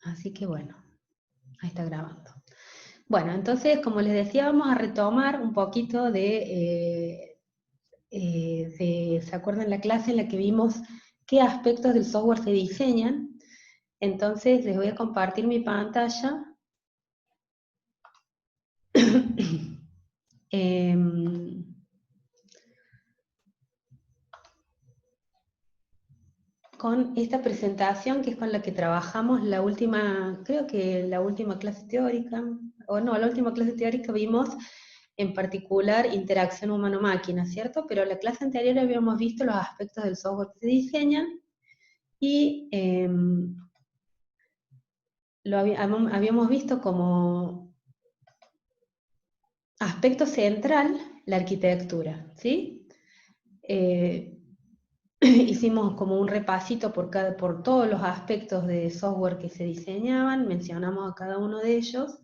Así que bueno, ahí está grabando. Bueno, entonces, como les decía, vamos a retomar un poquito ¿se acuerdan la clase en la que vimos qué aspectos del software se diseñan? Entonces, les voy a compartir mi pantalla. Con esta presentación que es con la que trabajamos la última, creo que la última clase teórica, o no, la última clase teórica vimos en particular interacción humano-máquina, ¿cierto? Pero la clase anterior habíamos visto los aspectos del software que se diseñan y habíamos visto como aspecto central la arquitectura, ¿sí? Hicimos como un repasito por todos los aspectos de software que se diseñaban, mencionamos a cada uno de ellos,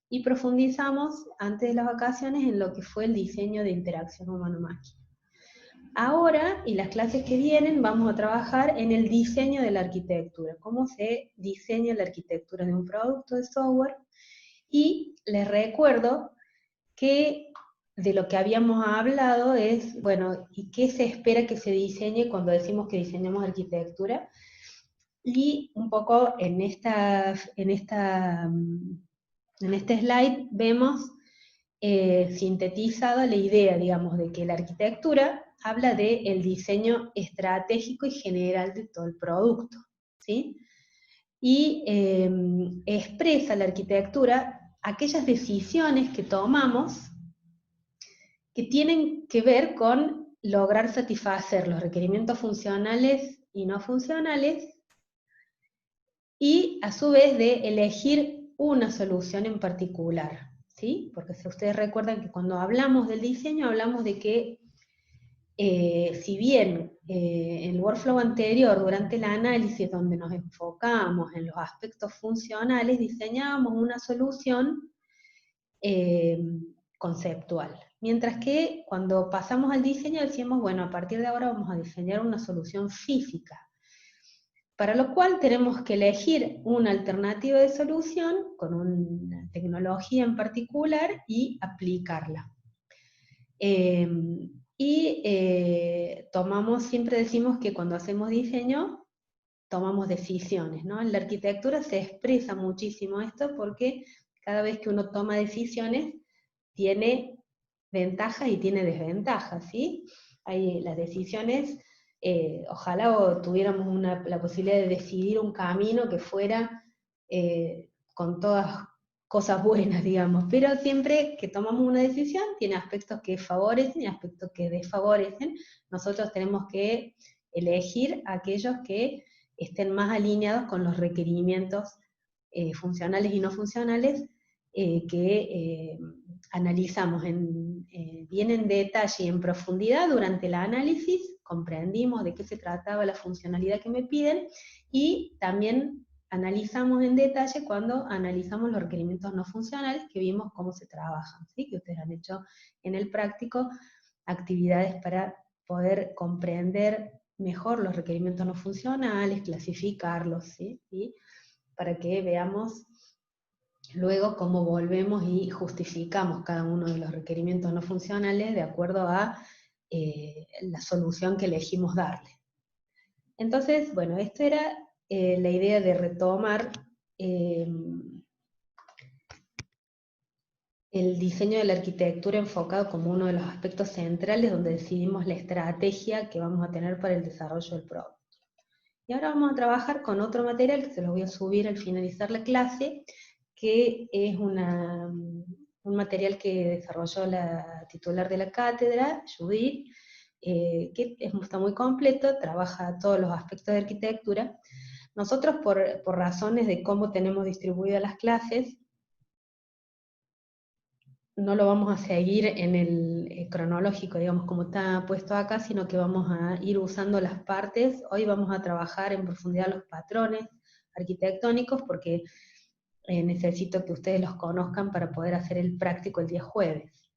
y profundizamos antes de las vacaciones en lo que fue el diseño de interacción humano-máquina. Ahora, y las clases que vienen, vamos a trabajar en el diseño de la arquitectura, cómo se diseña la arquitectura de un producto de software, y les recuerdo que de lo que habíamos hablado es, bueno, ¿y qué se espera que se diseñe cuando decimos que diseñamos arquitectura? Y un poco en este slide vemos sintetizado la idea, digamos, de que la arquitectura habla del diseño estratégico y general de todo el producto, ¿sí? Y expresa la arquitectura aquellas decisiones que tomamos que tienen que ver con lograr satisfacer los requerimientos funcionales y no funcionales, y a su vez de elegir una solución en particular, ¿sí? Porque si ustedes recuerdan que cuando hablamos del diseño, hablamos de que si bien en el workflow anterior, durante el análisis donde nos enfocamos en los aspectos funcionales, diseñábamos una solución conceptual. Mientras que cuando pasamos al diseño decimos, bueno, a partir de ahora vamos a diseñar una solución física, para lo cual tenemos que elegir una alternativa de solución con una tecnología en particular y aplicarla. Siempre decimos que cuando hacemos diseño, tomamos decisiones, ¿no? En la arquitectura se expresa muchísimo esto porque cada vez que uno toma decisiones, tiene ventajas y tiene desventajas, ¿sí? Hay las decisiones, ojalá tuviéramos la posibilidad de decidir un camino que fuera con todas cosas buenas, digamos, pero siempre que tomamos una decisión tiene aspectos que favorecen y aspectos que desfavorecen. Nosotros tenemos que elegir aquellos que estén más alineados con los requerimientos funcionales y no funcionales que analizamos bien en detalle y en profundidad durante el análisis, comprendimos de qué se trataba la funcionalidad que me piden, y también analizamos en detalle cuando analizamos los requerimientos no funcionales, que vimos cómo se trabajan, ¿sí? Que ustedes han hecho en el práctico actividades para poder comprender mejor los requerimientos no funcionales, clasificarlos, ¿sí? Y para que veamos luego cómo volvemos y justificamos cada uno de los requerimientos no funcionales de acuerdo a la solución que elegimos darle. Entonces, bueno, esta era la idea de retomar el diseño de la arquitectura enfocado como uno de los aspectos centrales donde decidimos la estrategia que vamos a tener para el desarrollo del producto. Y ahora vamos a trabajar con otro material que se los voy a subir al finalizar la clase, que es un material que desarrolló la titular de la cátedra, Judith, que está muy completo, trabaja todos los aspectos de arquitectura. Nosotros, por razones de cómo tenemos distribuidas las clases, no lo vamos a seguir en el cronológico, digamos, como está puesto acá, sino que vamos a ir usando las partes. Hoy vamos a trabajar en profundidad los patrones arquitectónicos, porque necesito que ustedes los conozcan para poder hacer el práctico el día jueves.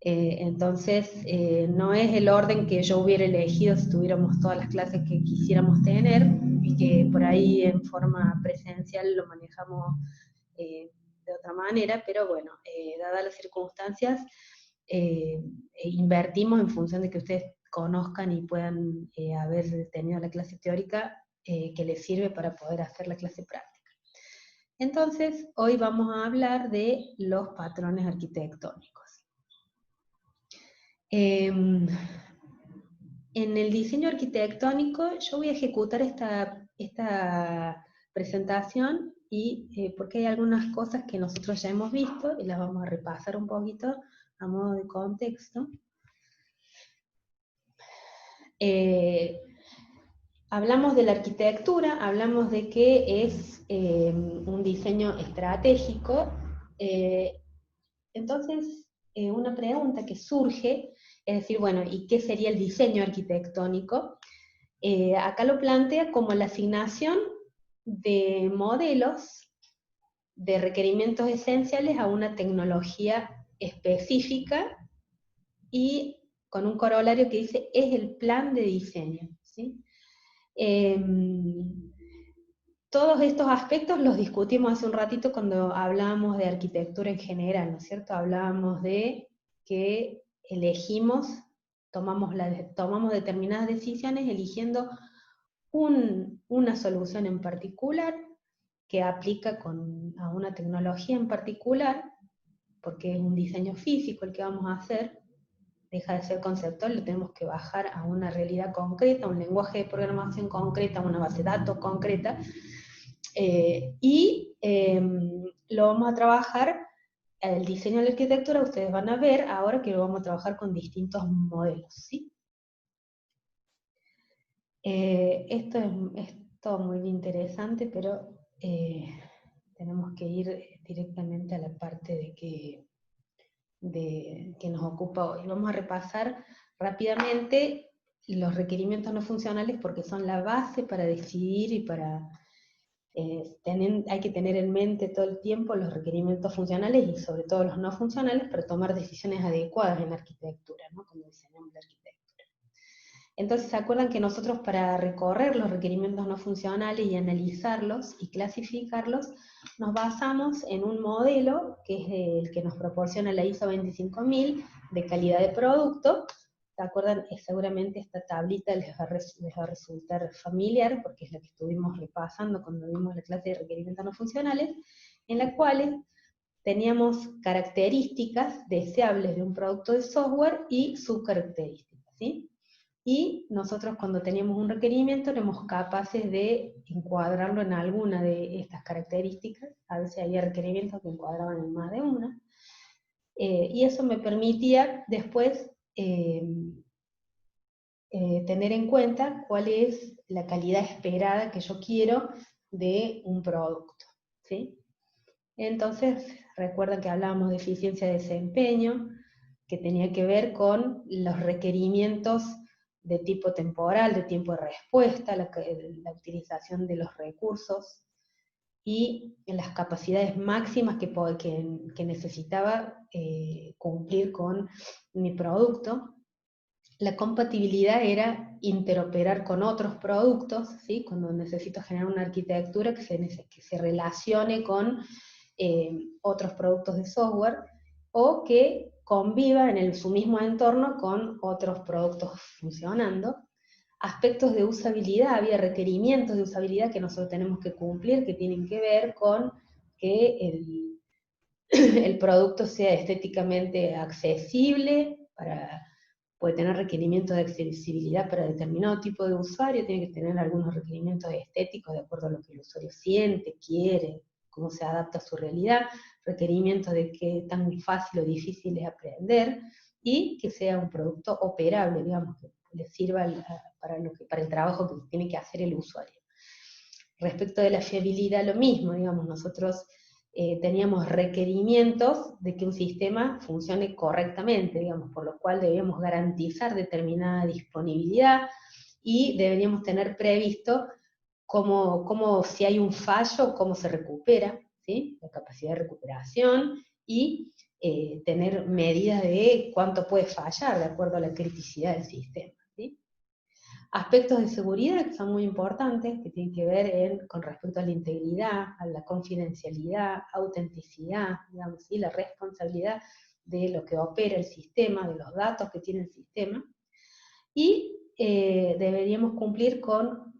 Entonces, no es el orden que yo hubiera elegido si tuviéramos todas las clases que quisiéramos tener, y que por ahí en forma presencial lo manejamos de otra manera, pero bueno, dadas las circunstancias, invertimos en función de que ustedes conozcan y puedan haber tenido la clase teórica que les sirve para poder hacer la clase práctica. Entonces, hoy vamos a hablar de los patrones arquitectónicos. En el diseño arquitectónico yo voy a ejecutar esta presentación porque hay algunas cosas que nosotros ya hemos visto y las vamos a repasar un poquito a modo de contexto. Hablamos de la arquitectura, hablamos de que es un diseño estratégico. Entonces, una pregunta que surge es decir, bueno, ¿y qué sería el diseño arquitectónico? Acá lo plantea como la asignación de modelos de requerimientos esenciales a una tecnología específica y con un corolario que dice, es el plan de diseño, ¿sí? Todos estos aspectos los discutimos hace un ratito cuando hablábamos de arquitectura en general, ¿no es cierto? Hablábamos de que elegimos, tomamos determinadas decisiones eligiendo una solución en particular que aplica a una tecnología en particular, porque es un diseño físico el que vamos a hacer, deja de ser conceptual, lo tenemos que bajar a una realidad concreta, a un lenguaje de programación concreta, a una base de datos concreta, lo vamos a trabajar, el diseño de la arquitectura, ustedes van a ver ahora que lo vamos a trabajar con distintos modelos, ¿sí? Esto es todo muy interesante, pero tenemos que ir directamente a la parte que nos ocupa hoy. Vamos a repasar rápidamente los requerimientos no funcionales porque son la base para decidir y para hay que tener en mente todo el tiempo los requerimientos funcionales y sobre todo los no funcionales para tomar decisiones adecuadas en arquitectura, ¿no? Cuando diseñamos la arquitectura. Entonces, ¿se acuerdan que nosotros para recorrer los requerimientos no funcionales y analizarlos y clasificarlos, nos basamos en un modelo que es el que nos proporciona la ISO 25000 de calidad de producto? ¿Se acuerdan? Seguramente esta tablita les va a resultar familiar, porque es la que estuvimos repasando cuando vimos la clase de requerimientos no funcionales, en la cual teníamos características deseables de un producto de software y subcaracterísticas, ¿sí? Y nosotros cuando teníamos un requerimiento éramos capaces de encuadrarlo en alguna de estas características, a veces había requerimientos que encuadraban en más de una, y eso me permitía después tener en cuenta cuál es la calidad esperada que yo quiero de un producto, ¿sí? Entonces, recuerdan que hablábamos de eficiencia de desempeño, que tenía que ver con los requerimientos de tipo temporal, de tiempo de respuesta, la utilización de los recursos y las capacidades máximas que necesitaba cumplir con mi producto. La compatibilidad era interoperar con otros productos, ¿sí? Cuando necesito generar una arquitectura que se relacione con otros productos de software, o que conviva en su mismo entorno con otros productos funcionando. Aspectos de usabilidad, había requerimientos de usabilidad que nosotros tenemos que cumplir, que tienen que ver con que el producto sea estéticamente accesible, puede tener requerimientos de accesibilidad para determinado tipo de usuario, tiene que tener algunos requerimientos estéticos de acuerdo a lo que el usuario siente, quiere, cómo se adapta a su realidad, requerimientos de qué tan fácil o difícil es aprender, y que sea un producto operable, digamos, que le sirva para el trabajo que tiene que hacer el usuario. Respecto de la fiabilidad, lo mismo, digamos, nosotros teníamos requerimientos de que un sistema funcione correctamente, digamos, por lo cual debíamos garantizar determinada disponibilidad y deberíamos tener previsto cómo si hay un fallo, cómo se recupera, ¿sí? La capacidad de recuperación y tener medidas de cuánto puede fallar de acuerdo a la criticidad del sistema, ¿sí? Aspectos de seguridad que son muy importantes, que tienen que ver con respecto a la integridad, a la confidencialidad, autenticidad, digamos, ¿sí? La responsabilidad de lo que opera el sistema, de los datos que tiene el sistema, y deberíamos cumplir con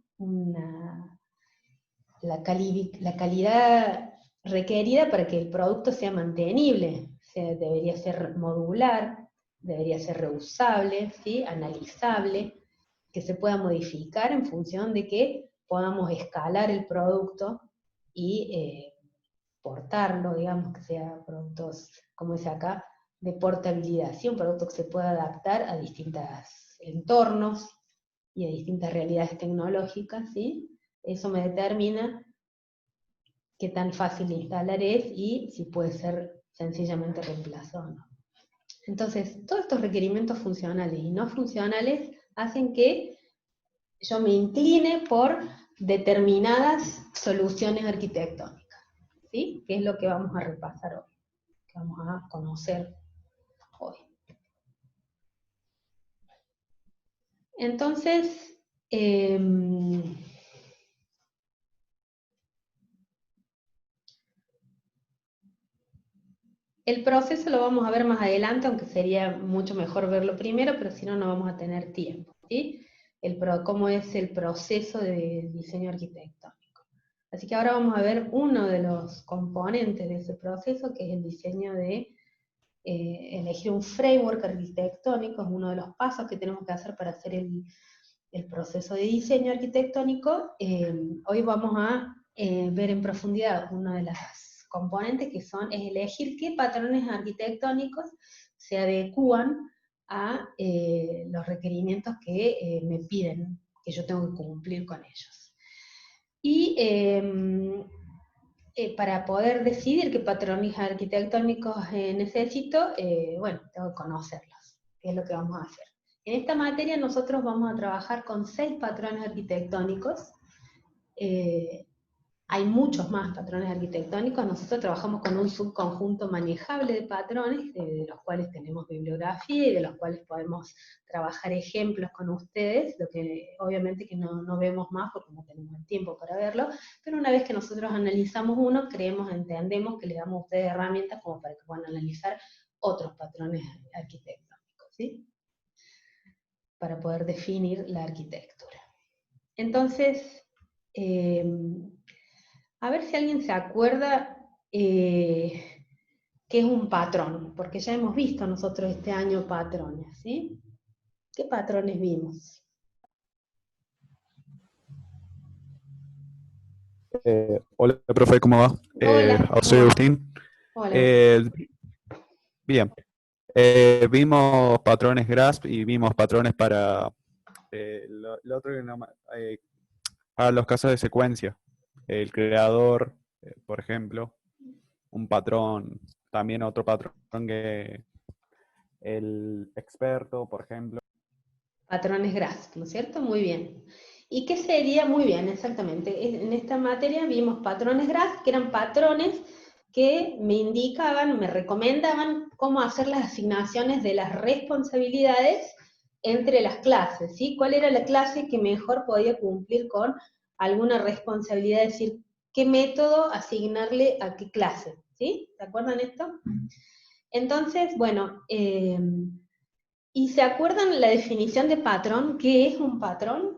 la calidad requerida para que el producto sea mantenible. O sea, debería ser modular, debería ser reusable, ¿sí? Analizable, que se pueda modificar en función de que podamos escalar el producto y portarlo, digamos, que sea productos, como dice acá, de portabilidad, ¿sí? Un producto que se pueda adaptar a distintos entornos y a distintas realidades tecnológicas, ¿sí? Eso me determina qué tan fácil de instalar es y si puede ser sencillamente reemplazado o no. Entonces, todos estos requerimientos funcionales y no funcionales hacen que yo me incline por determinadas soluciones arquitectónicas, ¿sí? Que es lo que vamos a repasar hoy, que vamos a conocer hoy. Entonces, el proceso lo vamos a ver más adelante, aunque sería mucho mejor verlo primero, pero si no, no vamos a tener tiempo, ¿sí? Cómo es el proceso de diseño arquitectónico. Así que ahora vamos a ver uno de los componentes de ese proceso, que es el diseño de elegir un framework arquitectónico, es uno de los pasos que tenemos que hacer para hacer el proceso de diseño arquitectónico. Hoy vamos a ver en profundidad una de las componentes que es elegir qué patrones arquitectónicos se adecúan a los requerimientos que me piden, que yo tengo que cumplir con ellos. Y para poder decidir qué patrones arquitectónicos necesito, bueno, tengo que conocerlos, que es lo que vamos a hacer. En esta materia nosotros vamos a trabajar con 6 patrones arquitectónicos. Hay muchos más patrones arquitectónicos. Nosotros trabajamos con un subconjunto manejable de patrones, de los cuales tenemos bibliografía y de los cuales podemos trabajar ejemplos con ustedes, lo que obviamente que no vemos más porque no tenemos el tiempo para verlo, pero una vez que nosotros analizamos uno, entendemos que le damos a ustedes herramientas como para que puedan analizar otros patrones arquitectónicos, ¿sí? Para poder definir la arquitectura. Entonces, a ver si alguien se acuerda qué es un patrón, porque ya hemos visto nosotros este año patrones, ¿sí? ¿Qué patrones vimos? Hola, profe, ¿cómo va? Hola, Soy ¿cómo va? Agustín. Hola, Agustín. Eh, Bien, vimos patrones GRASP y vimos patrones para lo otro que para los casos de secuencia. El creador, por ejemplo, un patrón, también otro patrón que el experto, por ejemplo. Patrones GRASP, ¿no es cierto? Muy bien. ¿Y qué sería? Muy bien, exactamente. En esta materia vimos patrones GRASP, que eran patrones que me indicaban, me recomendaban cómo hacer las asignaciones de las responsabilidades entre las clases, ¿sí? ¿Cuál era la clase que mejor podía cumplir con alguna responsabilidad? Es decir, qué método asignarle a qué clase, ¿sí? ¿Se acuerdan esto? Entonces, bueno, ¿y se acuerdan la definición de patrón? ¿Qué es un patrón?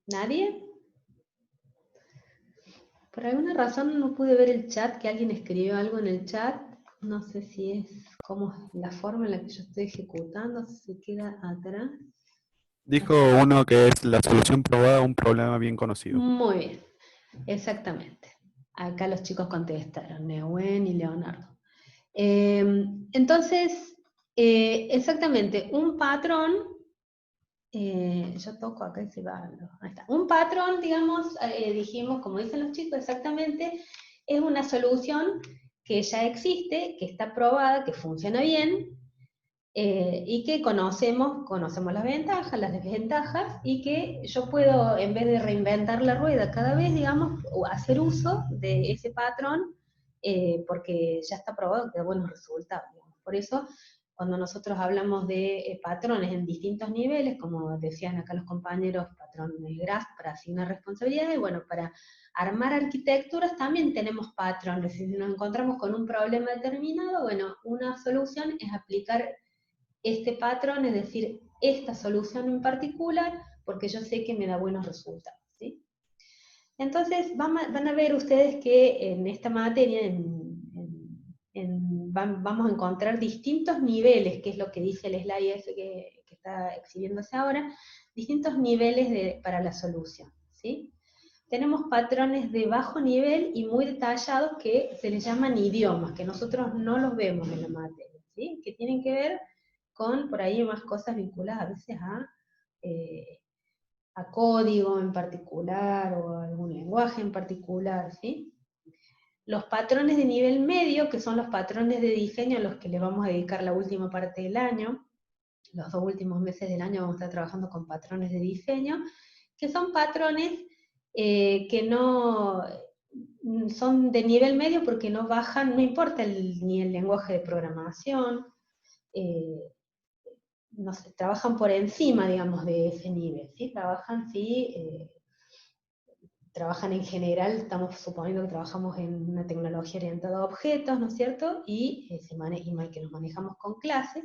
¿Nadie? Por alguna razón no pude ver el chat, que alguien escribió algo en el chat. No sé si es como la forma en la que yo estoy ejecutando, si se queda atrás. Dijo uno que es la solución probada a un problema bien conocido. Muy bien, exactamente. Acá los chicos contestaron, Neuen y Leonardo. Entonces, exactamente, un patrón, yo toco acá y se va, ahí está. Un patrón, digamos, dijimos, como dicen los chicos, exactamente, es una solución que ya existe, que está probada, que funciona bien, y que conocemos las ventajas, las desventajas, y que yo puedo, en vez de reinventar la rueda cada vez, digamos, hacer uso de ese patrón, porque ya está probado que da buenos resultados. Digamos. Por eso, cuando nosotros hablamos de patrones en distintos niveles, como decían acá los compañeros, patrón del GRASP para asignar responsabilidades, bueno, para armar arquitecturas también tenemos patrones. Si nos encontramos con un problema determinado, bueno, una solución es aplicar este patrón, es decir, esta solución en particular, porque yo sé que me da buenos resultados. ¿Sí? Entonces, van a ver ustedes que en esta materia vamos a encontrar distintos niveles, que es lo que dice el slide ese que está exhibiéndose ahora, distintos niveles para la solución. ¿Sí? Tenemos patrones de bajo nivel y muy detallados que se les llaman idiomas, que nosotros no los vemos en la materia, ¿sí? Que tienen que ver con por ahí más cosas vinculadas a veces a código en particular o a algún lenguaje en particular, ¿sí? Los patrones de nivel medio, que son los patrones de diseño a los que le vamos a dedicar la última parte del año, los 2 últimos meses del año vamos a estar trabajando con patrones de diseño, que son patrones que no son de nivel medio porque no bajan, no importa ni el lenguaje de programación, no sé, trabajan por encima, digamos, de ese nivel, ¿sí? Trabajan en general, estamos suponiendo que trabajamos en una tecnología orientada a objetos, ¿no es cierto? Y que nos manejamos con clases,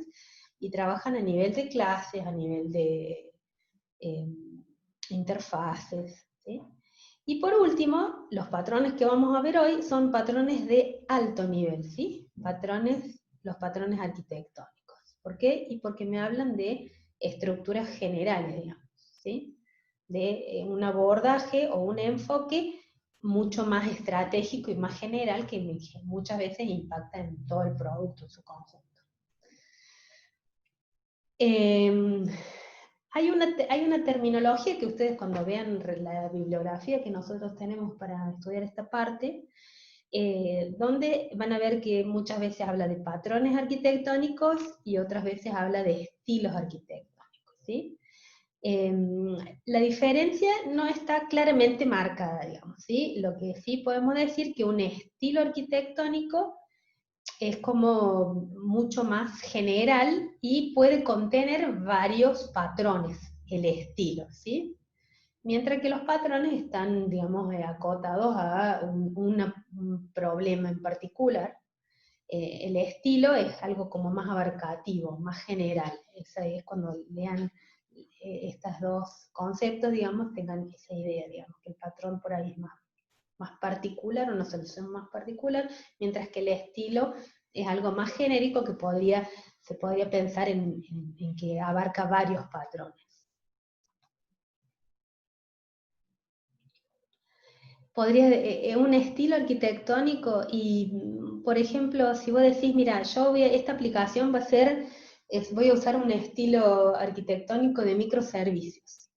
y trabajan a nivel de clases, a nivel de interfaces, ¿sí? Y por último, los patrones que vamos a ver hoy son patrones de alto nivel, ¿sí? Los patrones arquitectónicos. ¿Por qué? Y porque me hablan de estructuras generales, digamos, ¿sí? De un abordaje o un enfoque mucho más estratégico y más general que muchas veces impacta en todo el producto en su conjunto. Hay una terminología que ustedes cuando vean la bibliografía que nosotros tenemos para estudiar esta parte, donde van a ver que muchas veces habla de patrones arquitectónicos y otras veces habla de estilos arquitectónicos, ¿sí? La diferencia no está claramente marcada, digamos, ¿sí? Lo que sí podemos decir que un estilo arquitectónico es como mucho más general y puede contener varios patrones, el estilo, ¿sí? Mientras que los patrones están, digamos, acotados a un problema en particular. El estilo es algo como más abarcativo, más general. Esa es cuando lean estos dos conceptos, digamos, tengan esa idea, digamos, que el patrón por ahí es más particular, una solución más particular, mientras que el estilo es algo más genérico que se podría pensar en que abarca varios patrones. Un estilo arquitectónico y, por ejemplo, si vos decís, mira, esta aplicación voy a usar un estilo arquitectónico de microservicios.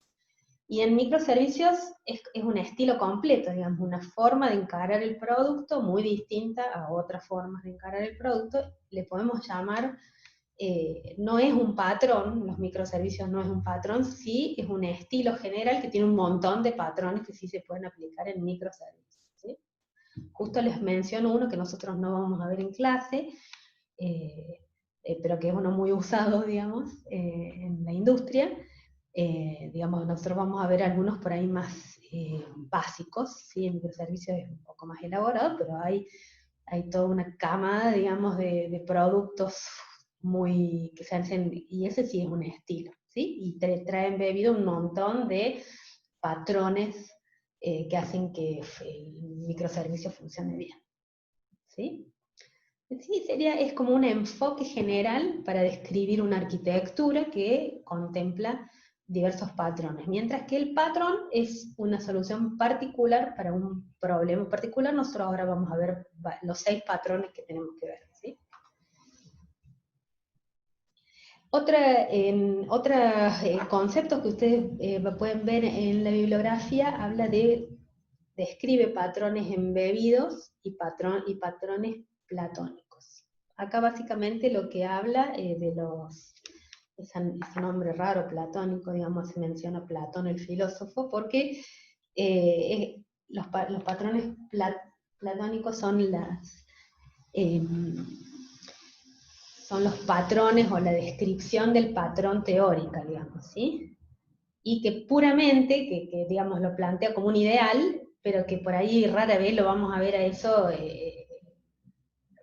Y en microservicios es un estilo completo, digamos, una forma de encarar el producto muy distinta a otras formas de encarar el producto. Le podemos llamar, no es un patrón, los microservicios no es un patrón, sí es un estilo general que tiene un montón de patrones que sí se pueden aplicar en microservicios. ¿Sí? Justo les menciono uno que nosotros no vamos a ver en clase, pero que es uno muy usado, digamos, en la industria. Digamos, nosotros vamos a ver algunos por ahí más básicos, ¿sí? En microservicios es un poco más elaborado, pero hay toda una camada, digamos, de productos que se hacen, y ese sí es un estilo, ¿sí? Y trae embebido un montón de patrones que hacen que el microservicio funcione bien, ¿sí? Sí, es como un enfoque general para describir una arquitectura que contempla diversos patrones, mientras que el patrón es una solución particular para un problema particular. Nosotros ahora vamos a ver los 6 patrones que tenemos que ver, ¿sí? Otros conceptos que ustedes pueden ver en la bibliografía describe patrones embebidos y patrones platónicos. acá básicamente lo que habla de ese nombre raro, platónico, digamos, se menciona Platón, el filósofo, porque los patrones platónicos eh, son los patrones o la descripción del patrón teórica, digamos, ¿sí? Y que puramente, que digamos lo plantea como un ideal, pero que por ahí rara vez lo vamos a ver a eso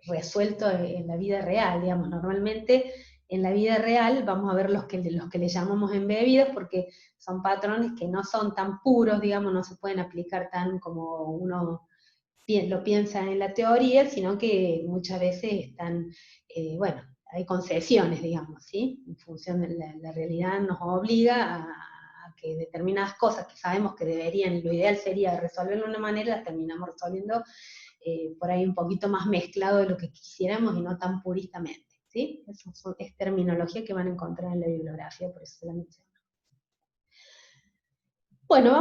resuelto en la vida real, digamos, normalmente en la vida real vamos a ver los que le llamamos embebidos, porque son patrones que no son tan puros, digamos, no se pueden aplicar tan como uno lo piensa en la teoría, sino que muchas veces están, bueno, hay concesiones, digamos, ¿sí? En función de la realidad nos obliga a que determinadas cosas que sabemos que deberían, y lo ideal sería resolverlo de una manera, las terminamos resolviendo por ahí un poquito más mezclado de lo que quisiéramos y no tan puristamente, ¿sí? Es terminología que van a encontrar en la bibliografía, por eso se la menciono. Bueno,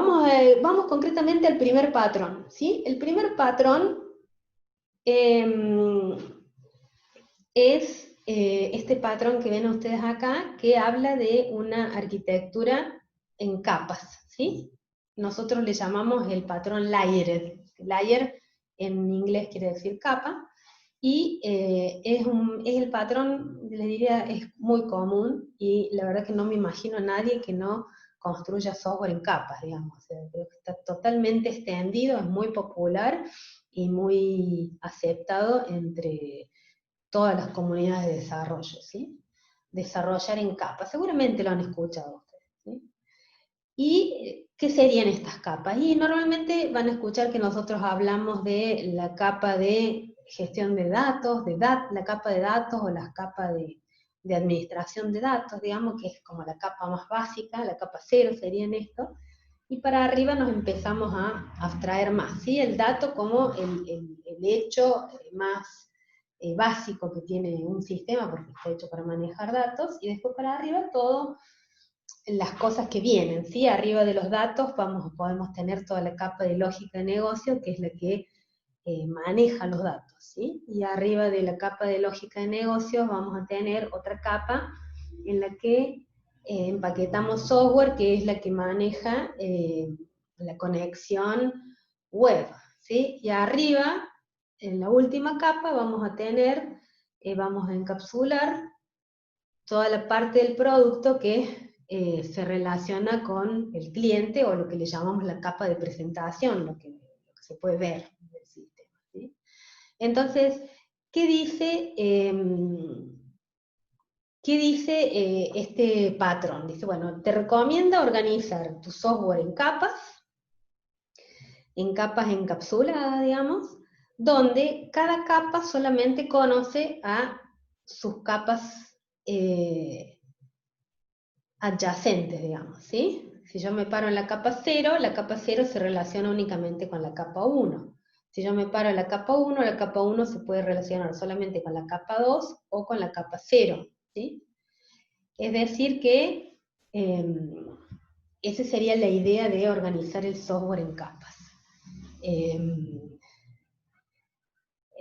vamos concretamente al primer patrón, ¿sí? El primer patrón es este patrón que ven ustedes acá, que habla de una arquitectura en capas, ¿sí? Nosotros le llamamos el patrón layered. Layer en inglés quiere decir capa, y es el patrón, les diría, es muy común, y la verdad que no me imagino a nadie que no construya software en capas, digamos. O sea, creo que está totalmente extendido, es muy popular y muy aceptado entre todas las comunidades de desarrollo, ¿sí? Desarrollar en capas, seguramente lo han escuchado ustedes, ¿sí? ¿Y qué serían estas capas? Y normalmente van a escuchar que nosotros hablamos de la capa de gestión de datos, la capa de datos o la capa de administración de datos, digamos, que es como la capa más básica, la capa 0 sería en esto, y para arriba nos empezamos a abstraer más, ¿sí? El dato como el hecho más básico que tiene un sistema, porque está hecho para manejar datos, y después para arriba todo las cosas que vienen, ¿sí? Arriba de los datos podemos tener toda la capa de lógica de negocio, que es la que maneja los datos, ¿sí? Y arriba de la capa de lógica de negocios vamos a tener otra capa en la que empaquetamos software, que es la que maneja la conexión web, ¿sí? Y arriba, en la última capa, vamos a encapsular toda la parte del producto que se relaciona con el cliente, o lo que le llamamos la capa de presentación, lo que se puede ver del sistema, ¿sí? Entonces, ¿qué dice este patrón? Dice, bueno, te recomienda organizar tu software en capas encapsuladas, digamos, donde cada capa solamente conoce a sus capas adyacentes, digamos, ¿sí? Si yo me paro en la capa 0 se relaciona únicamente con la capa 1. Si yo me paro en la capa 1 se puede relacionar solamente con la capa 2 o con la capa 0, ¿sí? Es decir que esa sería la idea de organizar el software en capas.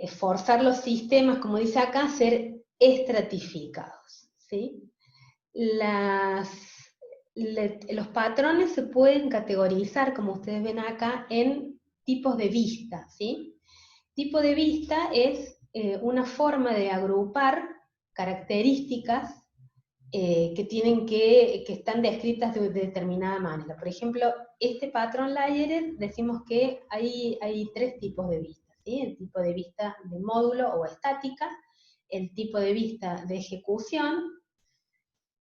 Forzar los sistemas, como dice acá, a ser estratificados, ¿sí? Los patrones se pueden categorizar, como ustedes ven acá, en tipos de vista, ¿sí? Tipo de vista es una forma de agrupar características que están descritas de determinada manera. Por ejemplo, este patrón layered, decimos que hay 3 tipos de vista, ¿sí? El tipo de vista de módulo o estática, el tipo de vista de ejecución,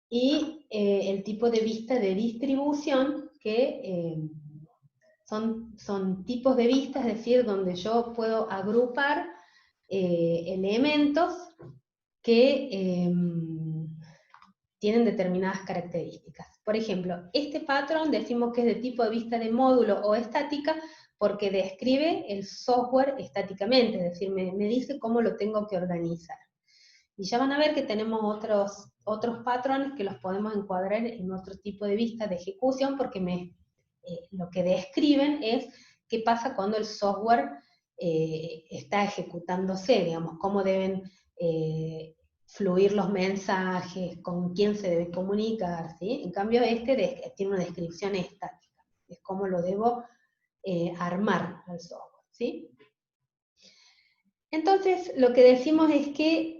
y el tipo de vista de distribución, que son tipos de vista, es decir, donde yo puedo agrupar elementos que tienen determinadas características. Por ejemplo, este patrón decimos que es de tipo de vista de módulo o estática, porque describe el software estáticamente, es decir, me dice cómo lo tengo que organizar. Y ya van a ver que tenemos otros patrones que los podemos encuadrar en otro tipo de vista de ejecución, porque lo que describen es qué pasa cuando el software está ejecutándose, digamos, cómo deben fluir los mensajes, con quién se debe comunicar, ¿sí? En cambio tiene una descripción estática, es cómo lo debo armar al software, ¿sí? Entonces, lo que decimos es que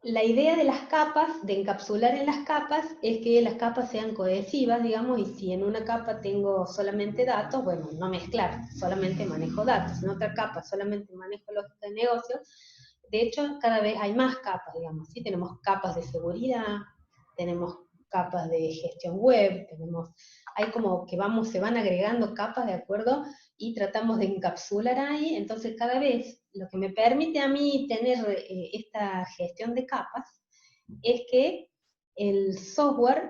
la idea de las capas, de encapsular en las capas, es que las capas sean cohesivas, digamos, y si en una capa tengo solamente datos, bueno, no mezclar, solamente manejo datos. En otra capa solamente manejo lógica de negocio. De hecho, cada vez hay más capas, digamos, ¿sí? Tenemos capas de seguridad, tenemos capas de gestión web, hay como que se van agregando capas de acuerdo y tratamos de encapsular ahí, entonces cada vez lo que me permite a mí tener esta gestión de capas es que el software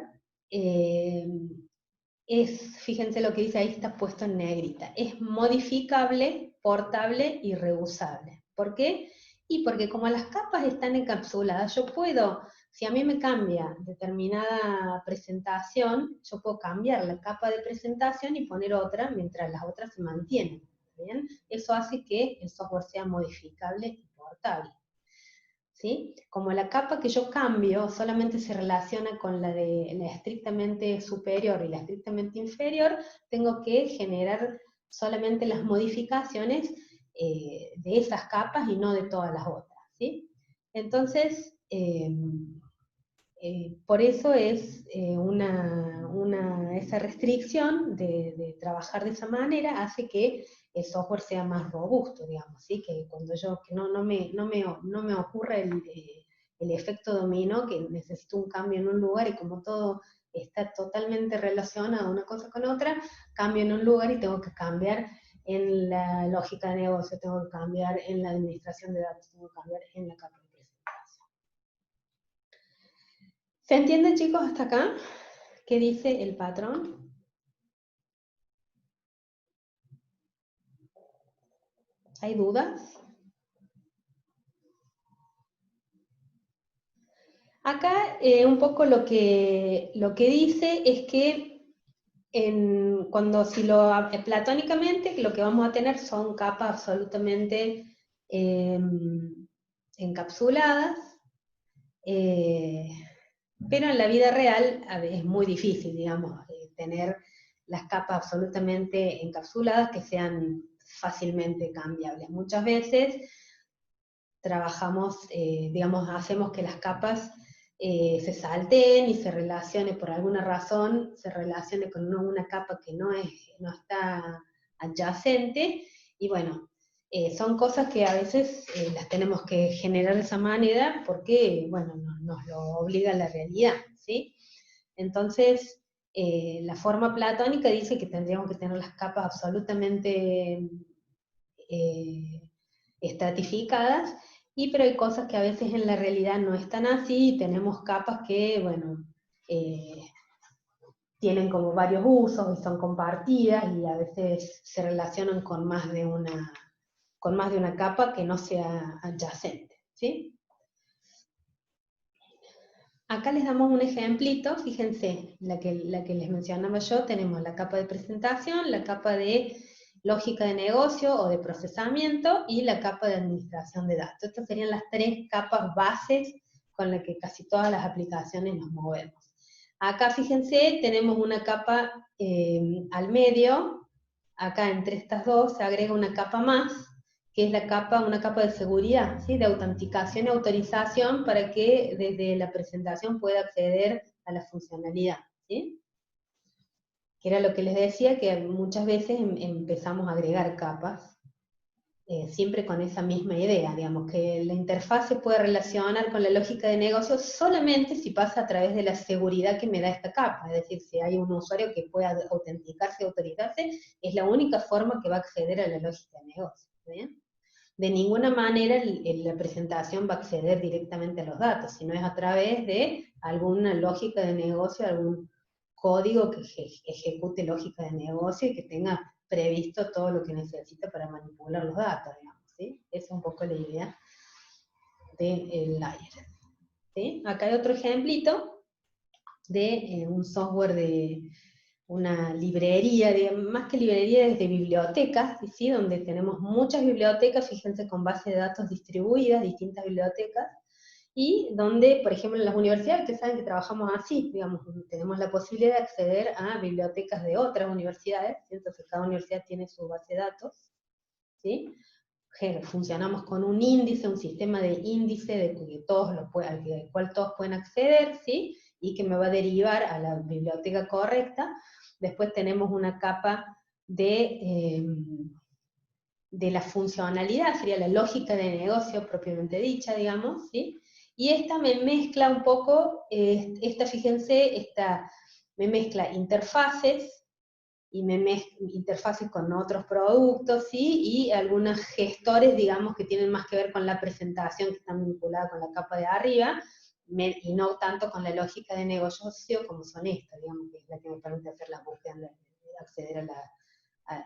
fíjense lo que dice ahí, está puesto en negrita, es modificable, portable y reusable. ¿Por qué? Y porque como las capas están encapsuladas, yo puedo, si a mí me cambia determinada presentación, yo puedo cambiar la capa de presentación y poner otra mientras las otras se mantienen. ¿Bien? Eso hace que el software sea modificable y portable. ¿Sí? Como la capa que yo cambio solamente se relaciona con la de la estrictamente superior y la estrictamente inferior, tengo que generar solamente las modificaciones de esas capas y no de todas las otras, ¿sí? Entonces, por eso es esa restricción de trabajar de esa manera hace que el software sea más robusto, digamos, ¿sí? Que cuando que no me ocurre el efecto dominó, que necesito un cambio en un lugar y como todo está totalmente relacionado una cosa con otra, cambio en un lugar y tengo que cambiar en la lógica de negocio, tengo que cambiar en la administración de datos, tengo que cambiar en la capa de presentación. ¿Se entiende, chicos, hasta acá? ¿Qué dice el patrón? ¿Hay dudas? Acá un poco lo que dice es que platónicamente lo que vamos a tener son capas absolutamente encapsuladas, pero en la vida real es muy difícil, digamos, tener las capas absolutamente encapsuladas que sean fácilmente cambiables. Muchas veces trabajamos, digamos, hacemos que las capas se salteen y se relacione por alguna razón, se relacione con una capa que no está adyacente, y bueno, son cosas que a veces las tenemos que generar de esa manera porque, bueno, nos lo obliga la realidad, ¿sí? Entonces, la forma platónica dice que tendríamos que tener las capas absolutamente estratificadas, pero hay cosas que a veces en la realidad no están así, y tenemos capas que, bueno, tienen como varios usos y son compartidas y a veces se relacionan con más de una capa que no sea adyacente, ¿sí? Acá les damos un ejemplito, fíjense, la que les mencionaba yo, tenemos la capa de presentación, la capa de lógica de negocio o de procesamiento y la capa de administración de datos. Estas serían las tres capas bases con las que casi todas las aplicaciones nos movemos. Acá fíjense, tenemos una capa al medio, acá entre estas dos se agrega una capa más, que es una capa de seguridad, ¿sí? De autenticación y autorización para que desde la presentación pueda acceder a la funcionalidad, ¿sí? Que era lo que les decía, que muchas veces empezamos a agregar capas, siempre con esa misma idea, digamos, que la interfaz se puede relacionar con la lógica de negocio solamente si pasa a través de la seguridad que me da esta capa, es decir, si hay un usuario que pueda autenticarse y autorizarse, es la única forma que va a acceder a la lógica de negocio, ¿bien? De ninguna manera la presentación va a acceder directamente a los datos, sino es a través de alguna lógica de negocio, algún código que ejecute lógica de negocio y que tenga previsto todo lo que necesita para manipular los datos, digamos, ¿sí? Esa es un poco la idea del layer, ¿sí? Acá hay otro ejemplito de un software una librería, más que librería, es de bibliotecas, ¿sí? Donde tenemos muchas bibliotecas, fíjense, con bases de datos distribuidas, distintas bibliotecas, y donde, por ejemplo, en las universidades, ustedes saben que trabajamos así, digamos, tenemos la posibilidad de acceder a bibliotecas de otras universidades, ¿sí? Entonces cada universidad tiene su base de datos, ¿sí? Funcionamos con un índice, un sistema de índice al cual todos pueden acceder, ¿sí? Y que me va a derivar a la biblioteca correcta. Después tenemos una capa de la funcionalidad, sería la lógica de negocio propiamente dicha, digamos, ¿sí? Y esta me mezcla un poco, fíjense, me mezcla interfaces, y interfaces con otros productos, ¿sí? Y algunos gestores, digamos, que tienen más que ver con la presentación, que están vinculadas con la capa de arriba, y no tanto con la lógica de negocio como son estas, digamos, que es la que me permite hacer las búsquedas, acceder a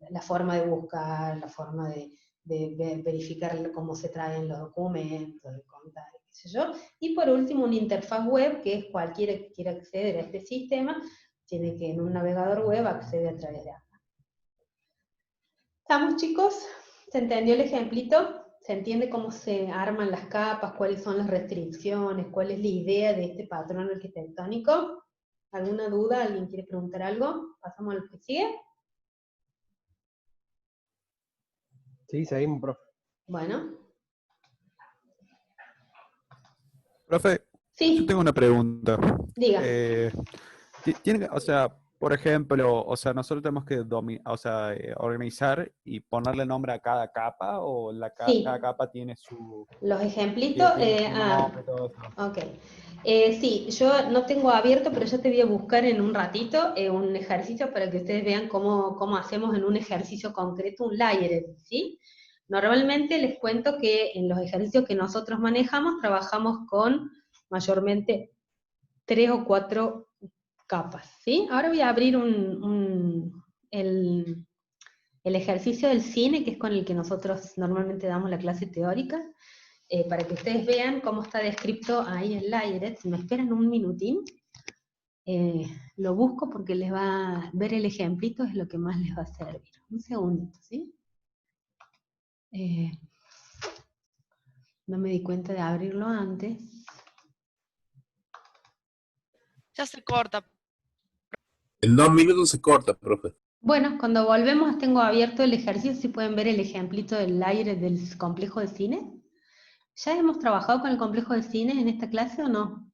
la forma de buscar, la forma de verificar cómo se traen los documentos, de contar, qué sé yo. Y por último, una interfaz web, que es cualquiera que quiera acceder a este sistema, tiene que en un navegador web acceder a través de acá. ¿Estamos, chicos? ¿Se entendió el ejemplito? ¿Se entiende cómo se arman las capas? ¿Cuáles son las restricciones? ¿Cuál es la idea de este patrón arquitectónico? ¿Alguna duda? ¿Alguien quiere preguntar algo? ¿Pasamos al que sigue? Sí, seguimos, profe. Bueno. Profe, yo Sí, tengo una pregunta. diga. O sea, por ejemplo, o sea, nosotros tenemos que organizar y ponerle nombre a cada capa, o Sí. cada capa tiene su, Los ejemplitos, tiene su nombre y todo eso. ok. Sí, yo no tengo abierto, pero yo te voy a buscar en un ratito un ejercicio para que ustedes vean cómo hacemos en un ejercicio concreto un layered, ¿sí? Normalmente les cuento que en los ejercicios que nosotros manejamos, trabajamos con mayormente 3 o 4 capas, ¿sí? Ahora voy a abrir el ejercicio del cine, que es con el que nosotros normalmente damos la clase teórica, para que ustedes vean cómo está descrito ahí en Layered. Si me esperan un minutín, lo busco porque les va a ver el ejemplito, es lo que más les va a servir. Un segundito, ¿sí? No me di cuenta de abrirlo antes. Ya se corta. En 2 minutos se corta, profe. Bueno, cuando volvemos tengo abierto el ejercicio, si pueden ver el ejemplito del Layered del complejo de cine. ¿Ya hemos trabajado con el complejo de cine en esta clase o no?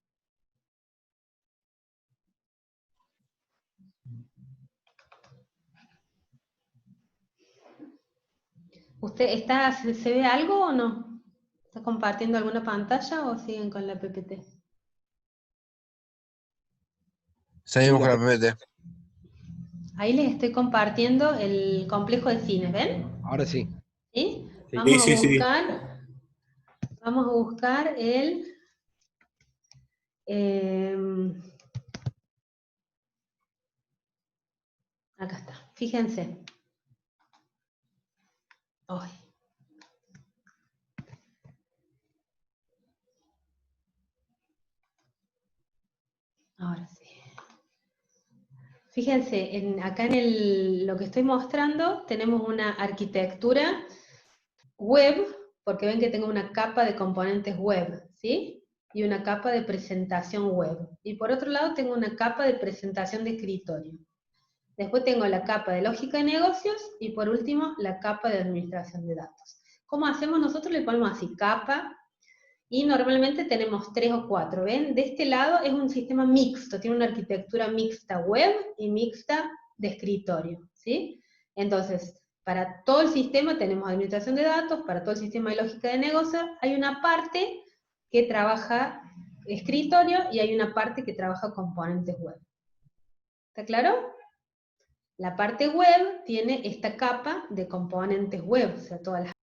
¿Usted se ve algo o no? ¿Está compartiendo alguna pantalla o siguen con la PPT? Seguimos con la PPT. Ahí les estoy compartiendo el complejo de cines, ¿ven? Ahora sí. ¿Sí? Sí. Vamos a buscar el... acá está, fíjense. Ay. Ahora sí. Fíjense, acá en lo que estoy mostrando tenemos una arquitectura web, porque ven que tengo una capa de componentes web, ¿sí? Y una capa de presentación web. Y por otro lado tengo una capa de presentación de escritorio. Después tengo la capa de lógica de negocios y por último la capa de administración de datos. ¿Cómo hacemos? Nosotros le ponemos así, capa, y normalmente tenemos 3 o 4, ¿ven? De este lado es un sistema mixto, tiene una arquitectura mixta web y mixta de escritorio, ¿sí? Entonces, para todo el sistema tenemos administración de datos, para todo el sistema de lógica de negocio hay una parte que trabaja escritorio y hay una parte que trabaja componentes web. ¿Está claro? La parte web tiene esta capa de componentes web, o sea, todas las